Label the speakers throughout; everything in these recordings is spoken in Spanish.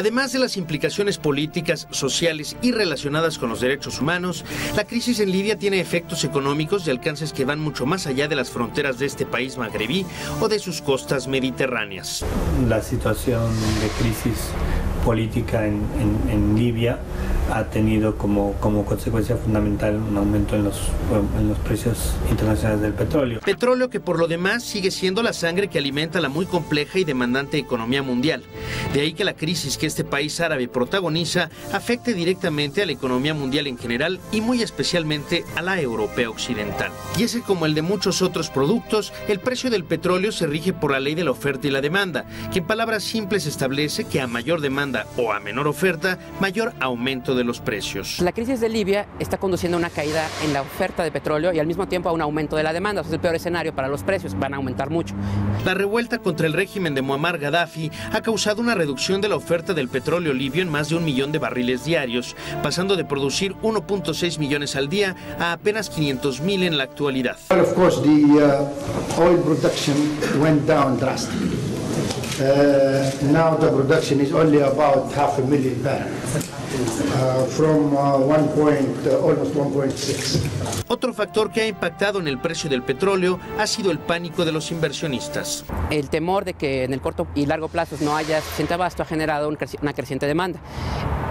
Speaker 1: Además de las implicaciones políticas, sociales y relacionadas con los derechos humanos, la crisis en Libia tiene efectos económicos de alcances que van mucho más allá de las fronteras de este país magrebí o de sus costas mediterráneas.
Speaker 2: La situación de crisis política en Libia ha tenido como consecuencia fundamental un aumento en los precios internacionales del petróleo.
Speaker 1: Petróleo que por lo demás sigue siendo la sangre que alimenta la muy compleja y demandante economía mundial. De ahí que la crisis que este país árabe protagoniza afecte directamente a la economía mundial en general y muy especialmente a la europea occidental. Y es que como el de muchos otros productos, el precio del petróleo se rige por la ley de la oferta y la demanda, que en palabras simples establece que a mayor demanda o a menor oferta, mayor aumento de los precios.
Speaker 3: La crisis de Libia está conduciendo a una caída en la oferta de petróleo y al mismo tiempo a un aumento de la demanda. O sea, es el peor escenario para los precios, van a aumentar mucho.
Speaker 1: La revuelta contra el régimen de Muammar Gaddafi ha causado una reducción de la oferta del petróleo libio en más de 1 millón de barriles diarios, pasando de producir 1.6 millones al día a apenas 500,000 en la actualidad.
Speaker 4: Of course, the oil production went down drastically. Now the production is only about 500,000 barrels, from almost 1.6.
Speaker 1: Otro factor que ha impactado en el precio del petróleo ha sido el pánico de los inversionistas.
Speaker 3: El temor de que en el corto y largo plazo no haya suficiente abasto ha generado una creciente demanda.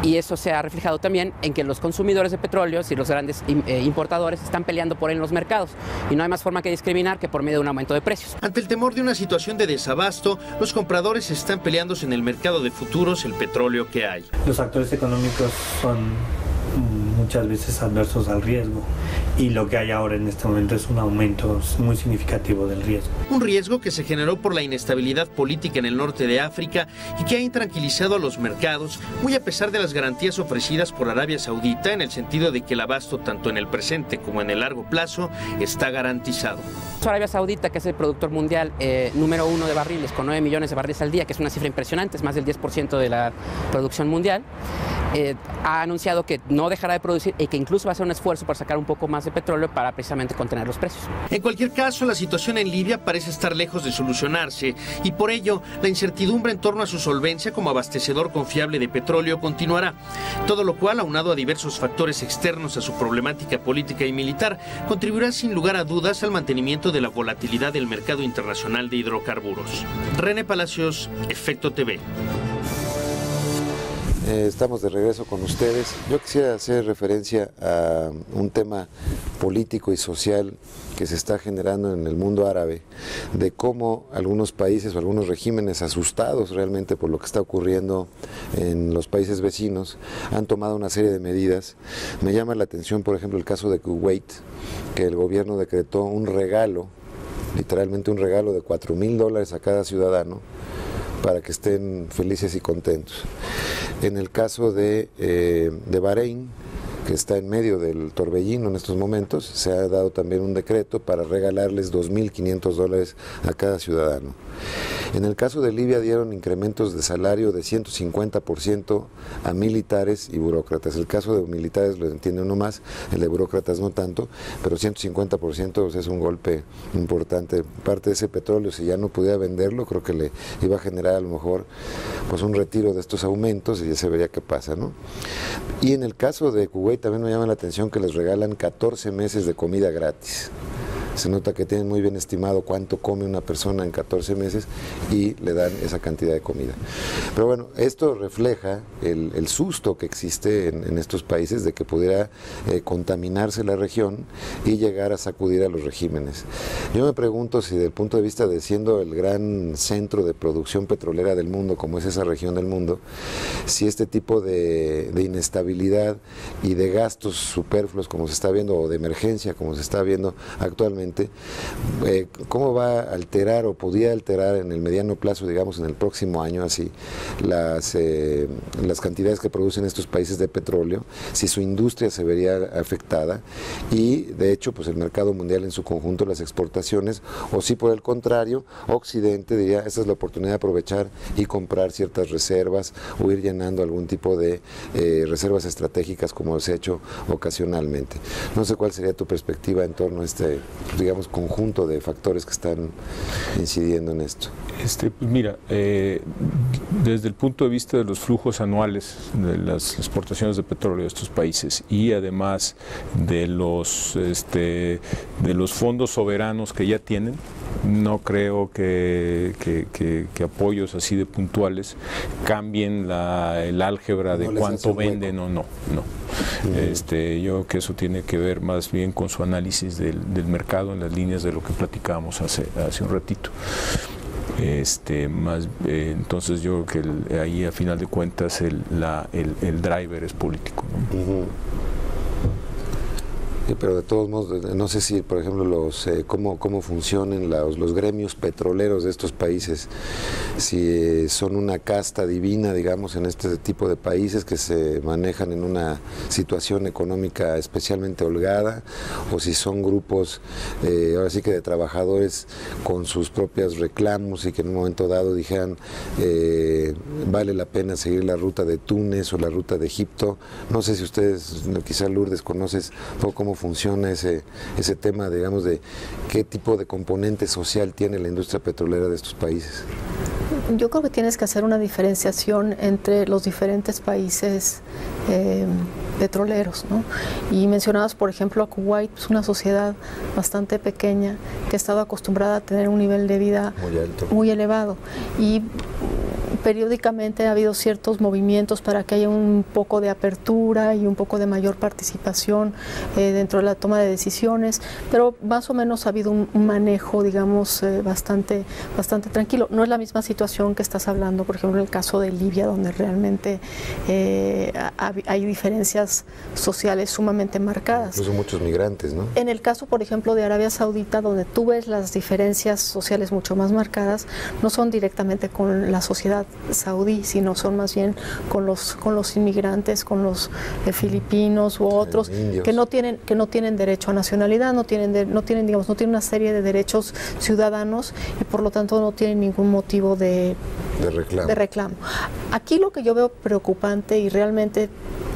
Speaker 3: Y eso se ha reflejado también en que los consumidores de petróleo y los grandes importadores están peleando por él en los mercados. Y no hay más forma que discriminar que por medio de un aumento de precios.
Speaker 1: Ante el temor de una situación de desabasto, los compradores están peleándose en el mercado de futuros el petróleo que hay.
Speaker 2: Los actores económicos son muchas veces adversos al riesgo y lo que hay ahora en este momento es un aumento muy significativo del riesgo.
Speaker 1: Un riesgo que se generó por la inestabilidad política en el norte de África y que ha intranquilizado a los mercados, muy a pesar de las garantías ofrecidas por Arabia Saudita en el sentido de que el abasto tanto en el presente como en el largo plazo está garantizado.
Speaker 3: Arabia Saudita, que es el productor mundial número 1 de barriles, con 9 millones de barriles al día, que es una cifra impresionante, es más del 10% de la producción mundial, ha anunciado que no dejará de producir y que incluso va a hacer un esfuerzo por sacar un poco más de petróleo para precisamente contener los precios.
Speaker 1: En cualquier caso, la situación en Libia parece estar lejos de solucionarse y por ello la incertidumbre en torno a su solvencia como abastecedor confiable de petróleo continuará, todo lo cual, aunado a diversos factores externos a su problemática política y militar, contribuirá sin lugar a dudas al mantenimiento de la volatilidad del mercado internacional de hidrocarburos. René Palacios, Efecto TV.
Speaker 5: Estamos de regreso con ustedes. Yo quisiera hacer referencia a un tema político y social que se está generando en el mundo árabe, de cómo algunos países o algunos regímenes asustados realmente por lo que está ocurriendo en los países vecinos han tomado una serie de medidas. Me llama la atención, por ejemplo, el caso de Kuwait, que el gobierno decretó un regalo, literalmente un regalo de $4,000 a cada ciudadano, para que estén felices y contentos. En el caso de Bahrein, que está en medio del torbellino en estos momentos, se ha dado también un decreto para regalarles $2,500 a cada ciudadano. En el caso de Libia dieron incrementos de salario de 150% a militares y burócratas. El caso de militares lo entiende uno más, el de burócratas no tanto, pero 150% es un golpe importante. Parte de ese petróleo, si ya no pudiera venderlo, creo que le iba a generar a lo mejor pues un retiro de estos aumentos y ya se vería qué pasa, ¿no? Y en el caso de Kuwait también me llama la atención que les regalan 14 meses de comida gratis. Se nota que tienen muy bien estimado cuánto come una persona en 14 meses y le dan esa cantidad de comida. Pero bueno, esto refleja el susto que existe en estos países de que pudiera contaminarse la región y llegar a sacudir a los regímenes. Yo me pregunto si desde el punto de vista de siendo el gran centro de producción petrolera del mundo, como es esa región del mundo, si este tipo de inestabilidad y de gastos superfluos como se está viendo, o de emergencia como se está viendo actualmente, cómo va a alterar o podría alterar en el mediano plazo, digamos en el próximo año así, las cantidades que producen estos países de petróleo, si su industria se vería afectada y de hecho pues el mercado mundial en su conjunto, las exportaciones, o si por el contrario Occidente diría esta es la oportunidad de aprovechar y comprar ciertas reservas o ir llenando algún tipo de reservas estratégicas como se ha hecho ocasionalmente. No sé cuál sería tu perspectiva en torno a este digamos, conjunto de factores que están incidiendo en esto?
Speaker 6: Pues mira, desde el punto de vista de los flujos anuales de las exportaciones de petróleo de estos países y además de los fondos soberanos que ya tienen, no creo que apoyos así de puntuales cambien el álgebra de cuánto venden o no. Yo creo que eso tiene que ver más bien con su análisis del mercado en las líneas de lo que platicábamos hace un ratito. Entonces yo creo que ahí a final de cuentas el driver es político, ¿no?
Speaker 5: Sí, pero de todos modos, no sé si, por ejemplo, cómo funcionan los gremios petroleros de estos países, si son una casta divina, digamos, en este tipo de países que se manejan en una situación económica especialmente holgada, o si son grupos, ahora sí que de trabajadores con sus propios reclamos y que en un momento dado dijeran vale la pena seguir la ruta de Túnez o la ruta de Egipto. No sé si ustedes, quizá Lourdes, conoces un poco cómo funciona ese tema, digamos, de qué tipo de componente social tiene la industria petrolera de estos países.
Speaker 7: Yo creo que tienes que hacer una diferenciación entre los diferentes países petroleros, ¿no? Y mencionabas, por ejemplo, a Kuwait, es una sociedad bastante pequeña que ha estado acostumbrada a tener un nivel de vida muy elevado, y periódicamente ha habido ciertos movimientos para que haya un poco de apertura y un poco de mayor participación dentro de la toma de decisiones, pero más o menos ha habido un manejo, digamos, bastante tranquilo. No es la misma situación que estás hablando, por ejemplo, en el caso de Libia, donde realmente hay diferencias sociales sumamente marcadas.
Speaker 5: Incluso muchos migrantes, ¿no?
Speaker 7: En el caso, por ejemplo, de Arabia Saudita, donde tú ves las diferencias sociales mucho más marcadas, no son directamente con la sociedad saudí, sino son más bien con los inmigrantes, con los filipinos u otros que no tienen derecho a nacionalidad, no tienen una serie de derechos ciudadanos y por lo tanto no tienen ningún motivo de reclamo. Aquí lo que yo veo preocupante y realmente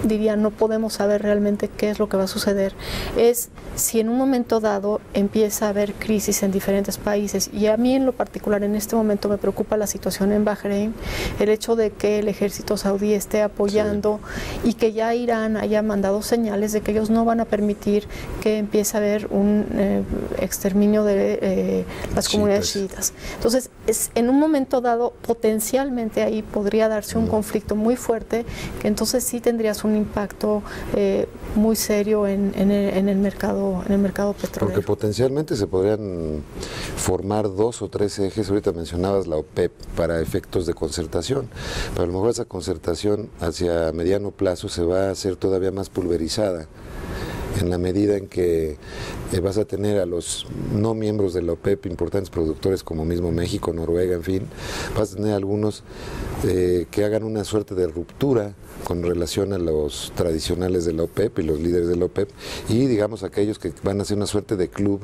Speaker 7: diría no podemos saber realmente qué es lo que va a suceder es si en un momento dado empieza a haber crisis en diferentes países, y a mí en lo particular en este momento me preocupa la situación en Bahrein, el hecho de que el ejército saudí esté apoyando y que ya Irán haya mandado señales de que ellos no van a permitir que empiece a haber un exterminio de las comunidades chiitas. Entonces, en un momento dado, potencialmente ahí podría darse un conflicto muy fuerte, que entonces sí tendrías un impacto muy serio en el mercado petrolero.
Speaker 5: Porque potencialmente se podrían formar 2 o 3 ejes. Ahorita mencionabas la OPEP para efectos de concertación, pero a lo mejor esa concertación hacia mediano plazo se va a hacer todavía más pulverizada, en la medida en que vas a tener a los no miembros de la OPEP, importantes productores como mismo México, Noruega, en fin, vas a tener algunos que hagan una suerte de ruptura con relación a los tradicionales de la OPEP y los líderes de la OPEP, y digamos aquellos que van a hacer una suerte de club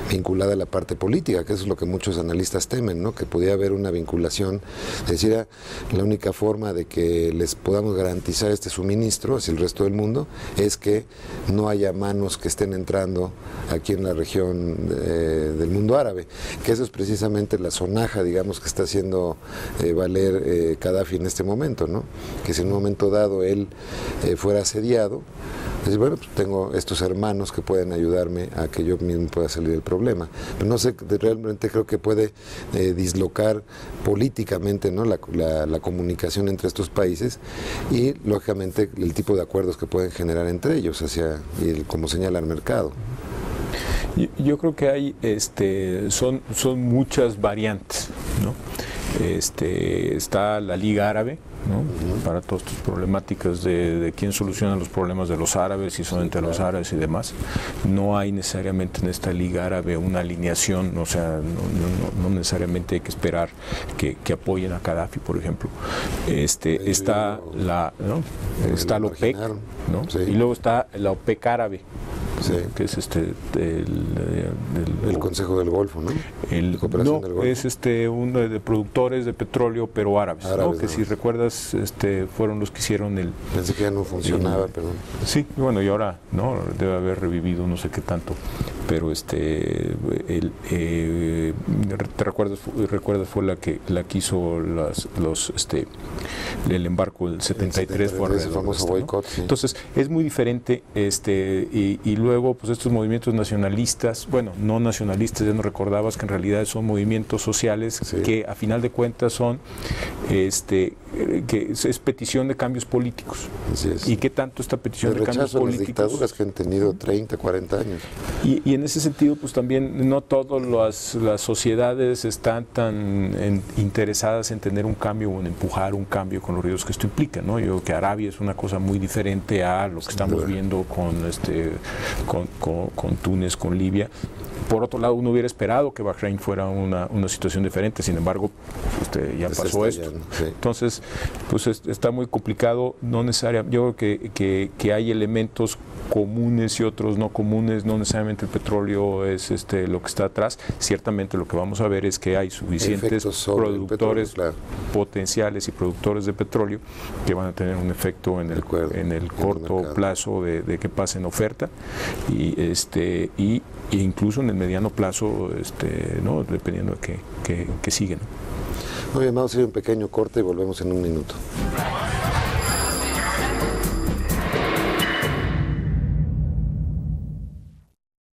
Speaker 5: vinculada a la parte política, que eso es lo que muchos analistas temen, ¿no? Que pudiera haber una vinculación, es decir, la única forma de que les podamos garantizar este suministro hacia el resto del mundo es que no haya manos que estén entrando aquí en la región del mundo árabe, que eso es precisamente la sonaja, digamos, que está haciendo valer Gaddafi en este momento, ¿no? Que si en un momento dado él fuera asediado, decir, bueno, pues tengo estos hermanos que pueden ayudarme a que yo mismo pueda salir del problema. Pero no sé, realmente creo que puede dislocar políticamente, ¿no? la comunicación entre estos países y, lógicamente, el tipo de acuerdos que pueden generar entre ellos, como señala el mercado.
Speaker 6: Yo creo que hay, son muchas variantes, ¿no? Está la Liga Árabe, ¿no? Para todas estas problemáticas de quién soluciona los problemas de los árabes, si son entre los árabes y demás. No hay necesariamente en esta Liga Árabe una alineación, o sea, no necesariamente hay que esperar que apoyen a Gaddafi, por ejemplo. Está la OPEC, ¿no? Sí. Y luego está la OPEC árabe. Sí. Que es
Speaker 5: el Consejo del Golfo, ¿no?
Speaker 6: Del Golfo. Es uno de productores de petróleo, pero árabes, ¿no? Que si recuerdas, fueron los que hicieron
Speaker 5: Pensé que ya no funcionaba, perdón.
Speaker 6: Sí, bueno, y ahora, ¿no? Debe haber revivido no sé qué tanto. te recuerdas fue la que hizo el embarco del 73 por
Speaker 5: el famoso boicot, ¿no? Sí.
Speaker 6: Entonces es muy diferente, y luego pues estos movimientos nacionalistas, bueno, no nacionalistas, ya no recordabas que en realidad son movimientos sociales, sí, que a final de cuentas son que es petición de cambios políticos.
Speaker 5: Así es.
Speaker 6: Y qué tanto esta petición de cambios políticos,
Speaker 5: las dictaduras que han tenido 30, 40 años.
Speaker 6: Y en ese sentido pues también no todas las sociedades están tan interesadas en tener un cambio o en empujar un cambio con los riesgos que esto implica, ¿no? Yo creo que Arabia es una cosa muy diferente a lo que estamos viendo con Túnez, con Libia. Por otro lado, uno hubiera esperado que Bahrein fuera una situación diferente, sin embargo, ya pasó esto. Sí. Entonces, pues está muy complicado, no necesariamente, yo creo que hay elementos comunes y otros no comunes, no necesariamente el petróleo es lo que está atrás. Ciertamente lo que vamos a ver es que hay suficientes productores potenciales y productores de petróleo que van a tener un efecto en el corto plazo de que pasen oferta y incluso en el mediano plazo, ¿no? Dependiendo de que siguen.
Speaker 5: Muy bien, vamos a ir un pequeño corte y volvemos en un minuto.